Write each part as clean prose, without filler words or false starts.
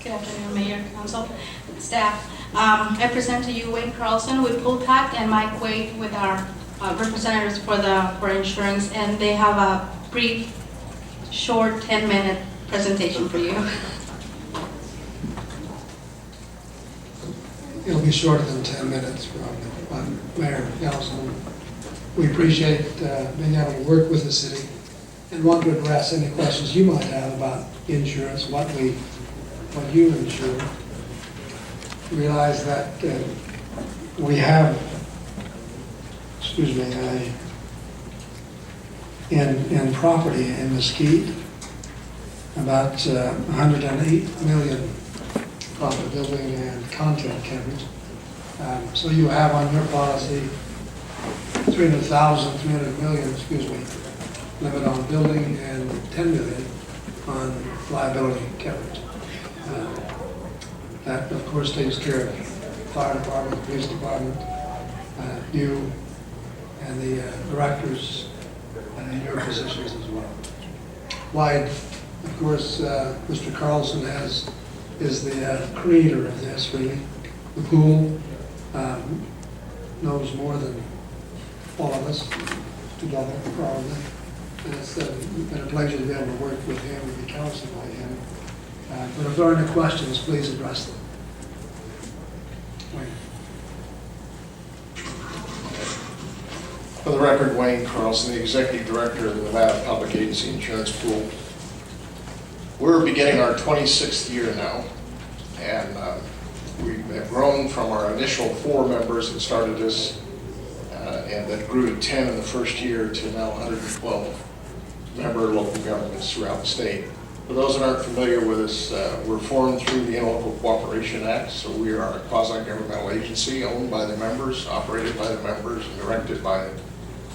Good afternoon, Mayor, Council, staff. I present to you Wayne Carlson with PullPack and Mike Wade with our representatives for insurance, and they have a brief, short 10-minute presentation for you. It'll be shorter than 10 minutes, probably. Mayor, Council, we appreciate being able to work with the city and want to address any questions you might have about insurance, what you insure. Realize that we have, in property in Mesquite, about 108 million profit building and content coverage. So you have on your policy 300 million, limit on building and 10 million on liability coverage. That, of course, takes care of fire department, police department, you, and the directors in your positions as well. Wide, of course, Mr. Carlson is the creator of this, really. The pool knows more than all of us together, probably. And it's been a pleasure to be able to work with him and be counseled by him. But if there are any questions, please address them. Wayne. For the record, Wayne Carlson, the Executive Director of the Nevada Public Agency Insurance Pool. We're beginning our 26th year now, and we have grown from our initial 4 members that started this, and that grew to 10 in the first year to now 112 member local governments throughout the state. For those that aren't familiar with us, we're formed through the Interlocal Cooperation Act, so we are a quasi-governmental agency owned by the members, operated by the members, and directed by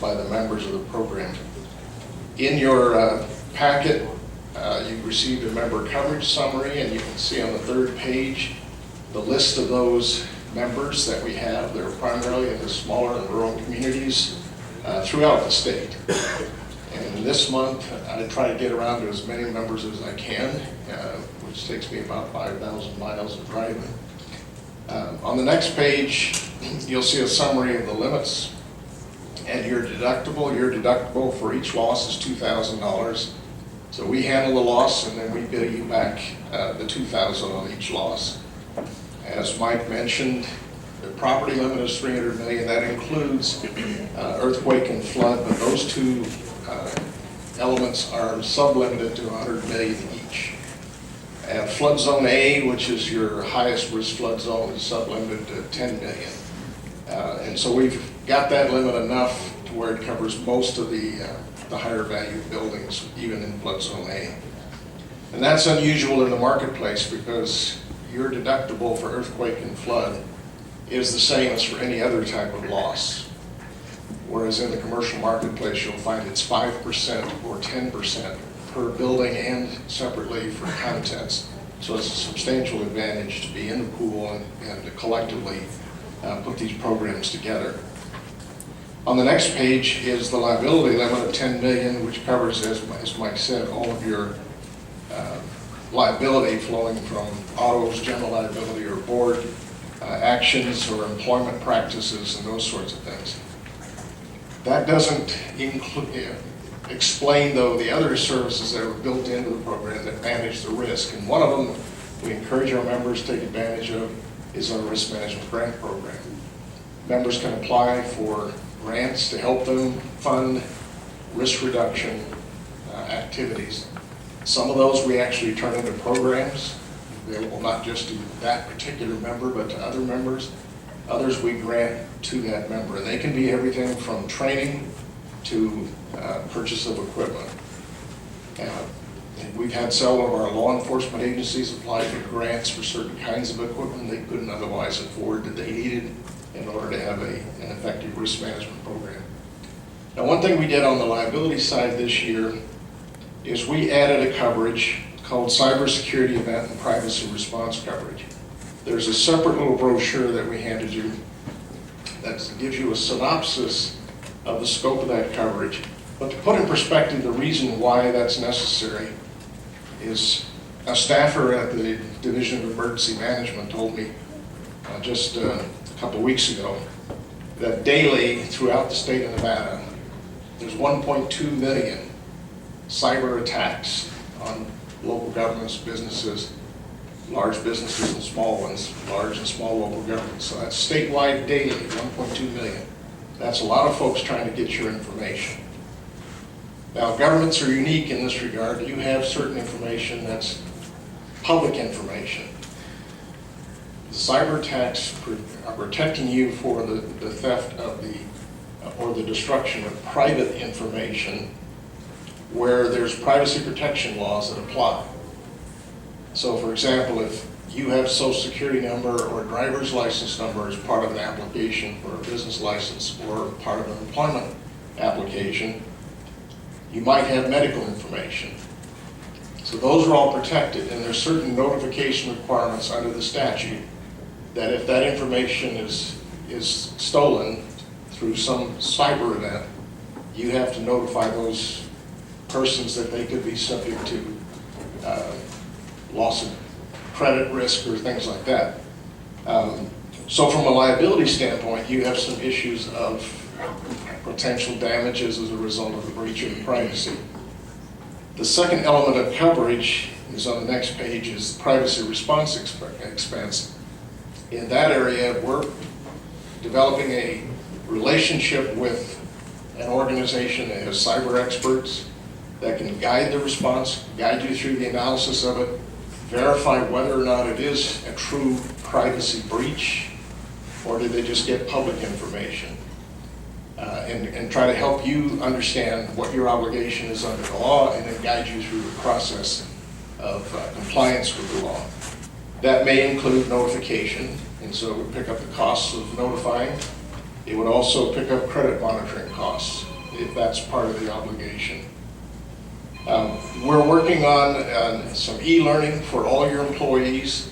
the members of the program. In your packet, you've received a member coverage summary, and you can see on the 3rd page the list of those members that we have. They're primarily in the smaller and rural communities throughout the state. And this month, I try to get around to as many members as I can, which takes me about 5,000 miles of driving. On the next page, you'll see a summary of the limits and your deductible. Your deductible for each loss is $2,000. So we handle the loss, and then we bill you back the $2,000 on each loss. As Mike mentioned, the property limit is $300 million. That includes earthquake and flood, but those two elements are sublimited to $100 million each. And flood zone A, which is your highest risk flood zone, is sublimited to $10 million. And so we've got that limit enough to where it covers most of the higher value buildings, even in flood zone A. And that's unusual in the marketplace because your deductible for earthquake and flood is the same as for any other type of loss. Whereas in the commercial marketplace, you'll find it's 5% or 10% per building and separately for contents. So it's a substantial advantage to be in the pool and to collectively put these programs together. On the next page is the liability limit of $10 million, which covers, as Mike said, all of your liability flowing from autos, general liability, or board actions or employment practices and those sorts of things. That doesn't explain, though, the other services that are built into the program that manage the risk. And one of them we encourage our members to take advantage of is our risk management grant program. Members can apply for grants to help them fund risk reduction activities. Some of those we actually turn into programs available not just to that particular member, but to other members. Others we grant to that member. And they can be everything from training to purchase of equipment. We've had several of our law enforcement agencies apply for grants for certain kinds of equipment they couldn't otherwise afford that they needed in order to have an effective risk management program. Now, one thing we did on the liability side this year is we added a coverage called Cybersecurity Event and Privacy Response Coverage. There's a separate little brochure that we handed you that gives you a synopsis of the scope of that coverage. But to put in perspective the reason why that's necessary is A staffer at the Division of Emergency Management told me just a couple of weeks ago that daily throughout the state of Nevada, there's 1.2 million cyber attacks on local governments, businesses, large businesses and small ones, large and small local governments. So that's statewide daily, 1.2 million. That's a lot of folks trying to get your information. Now, governments are unique in this regard. You have certain information that's public information. The cyber attacks are protecting you for the theft of or the destruction of private information where there's privacy protection laws that apply. So for example, if you have social security number or driver's license number as part of an application for a business license or part of an employment application, you might have medical information. So those are all protected, and there's certain notification requirements under the statute that if that information is stolen through some cyber event, you have to notify those persons that they could be subject to loss of credit risk or things like that. So from a liability standpoint, you have some issues of potential damages as a result of the breach of privacy. The second element of coverage is on the next page, is privacy response expense. In that area, we're developing a relationship with an organization that has cyber experts that can guide the response, guide you through the analysis of it, verify whether or not it is a true privacy breach, or did they just get public information, and try to help you understand what your obligation is under the law, and then guide you through the process of compliance with the law. That may include notification, and so we pick up the costs of notifying. It would also pick up credit monitoring costs if that's part of the obligation. We're working on some e-learning for all your employees.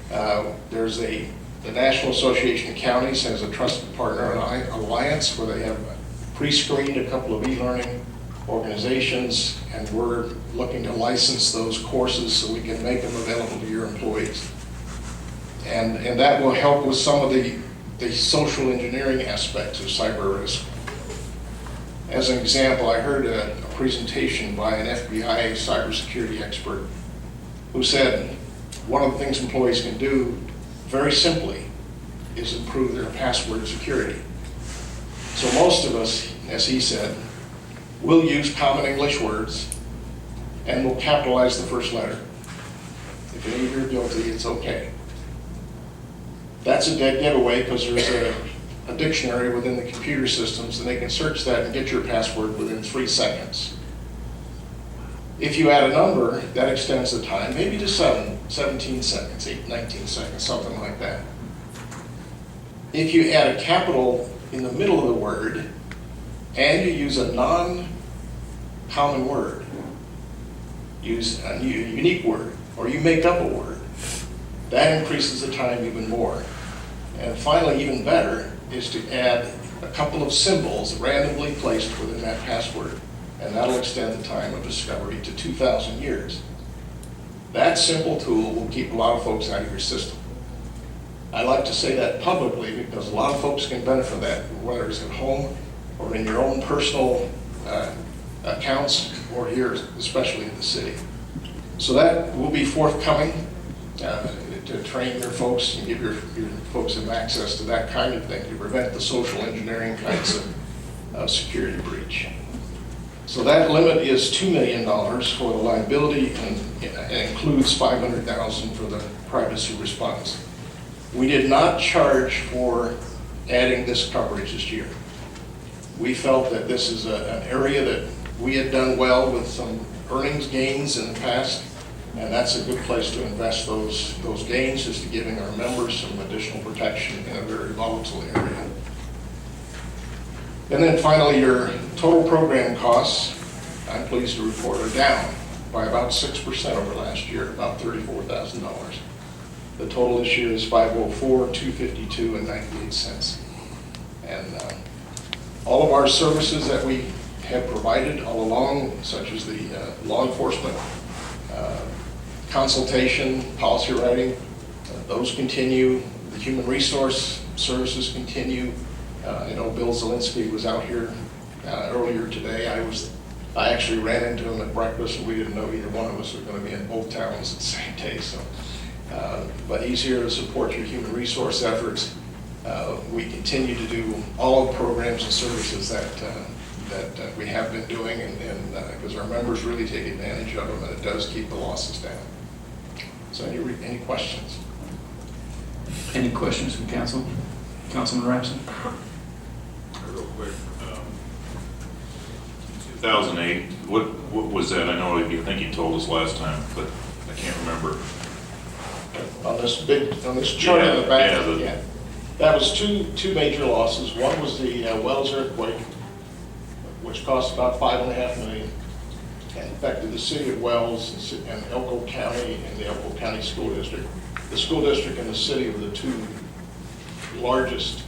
There's the National Association of Counties has a trusted partner alliance where they have pre-screened a couple of e-learning organizations, and we're looking to license those courses so we can make them available to your employees. And that will help with some of the social engineering aspects of cyber risk. As an example, I heard a presentation by an FBI cybersecurity expert who said one of the things employees can do very simply is improve their password security. So most of us, as he said, will use common English words and will capitalize the first letter. If you think you're guilty, it's okay. That's a dead giveaway because there's a dictionary within the computer systems, and they can search that and get your password within 3 seconds. If you add a number, that extends the time, maybe to 17 seconds, 19 seconds, something like that. If you add a capital in the middle of the word, and you use a non-common word, use a unique word, or you make up a word, that increases the time even more. And finally, even better, is to add a couple of symbols randomly placed within that password, and that'll extend the time of discovery to 2,000 years. That simple tool will keep a lot of folks out of your system. I like to say that publicly because a lot of folks can benefit from that, whether it's at home or in your own personal accounts or here, especially in the city. So that will be forthcoming to train your folks and give your folks some access to that kind of thing to prevent the social engineering kinds of security breach. So that limit is $2 million for the liability, and it includes $500,000 for the privacy response. We did not charge for adding this coverage this year. We felt that this is an area that we had done well with some earnings gains in the past, and that's a good place to invest those gains, is to giving our members some additional protection in a very volatile area. And then finally, your total program costs, I'm pleased to report, are down by about 6% over last year, about $34,000. The total this year is $504,252 and 98 cents. And all of our services that we have provided all along, such as the law enforcement consultation, policy writing, those continue. The human resource services continue. I know Bill Zielinski was out here earlier today. I actually ran into him at breakfast, and we didn't know either one of us were going to be in both towns at the same day. So, but he's here to support your human resource efforts. We continue to do all of the programs and services that we have been doing, and because our members really take advantage of them, and it does keep the losses down. So, any questions? Any questions from council? Councilman Rapson? Real quick, 2008, what was that? I know I think you told us last time, but I can't remember. On this chart in the back, yeah, that was two major losses. One was the Wells earthquake, which cost about $5.5 million, and affected the city of Wells and Elko County and the Elko County School District. The school district and the city were the two largest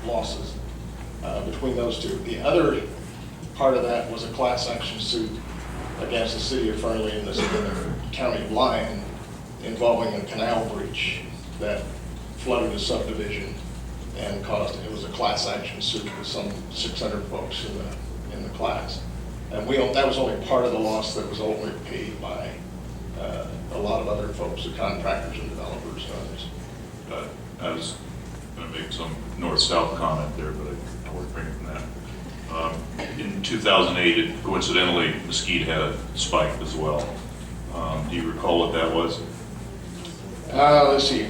losses between those two. The other part of that was a class action suit against the city of Fernley and the county of Lyon involving a canal breach that flooded a subdivision and it was a class action suit with some 600 folks in the class. And that was only part of the loss that was only paid by a lot of other folks, the contractors and developers and others. I was going to make some north-south comment there, but I won't bring it from that. In 2008, coincidentally, Mesquite had a spike as well. Do you recall what that was? Let's see.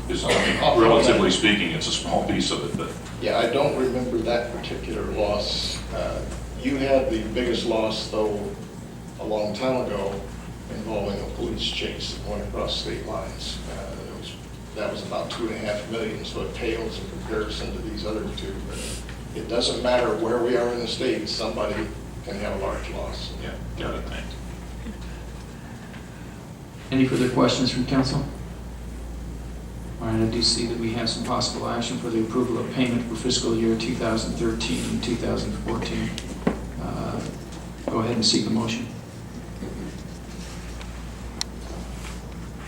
Relatively speaking, it's a small piece of it, but Yeah, I don't remember that particular loss. You had the biggest loss, though, a long time ago involving a police chase that went across state lines. That was about $2.5 million, so it pales in comparison to these other two. But it doesn't matter where we are in the state, somebody can have a large loss. yeah, got it, thanks. Any further questions from council? All right, I do see that we have some possible action for the approval of payment for fiscal year 2013 and 2014. Go ahead and seek a motion.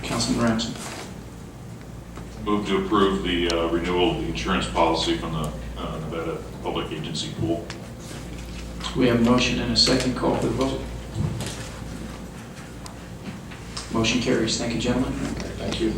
Councilman Ramsey. Move to approve the renewal of the insurance policy from the Nevada Public Agency Pool. We have a motion and a second. Call for the vote. Motion carries. Thank you, gentlemen. Thank you.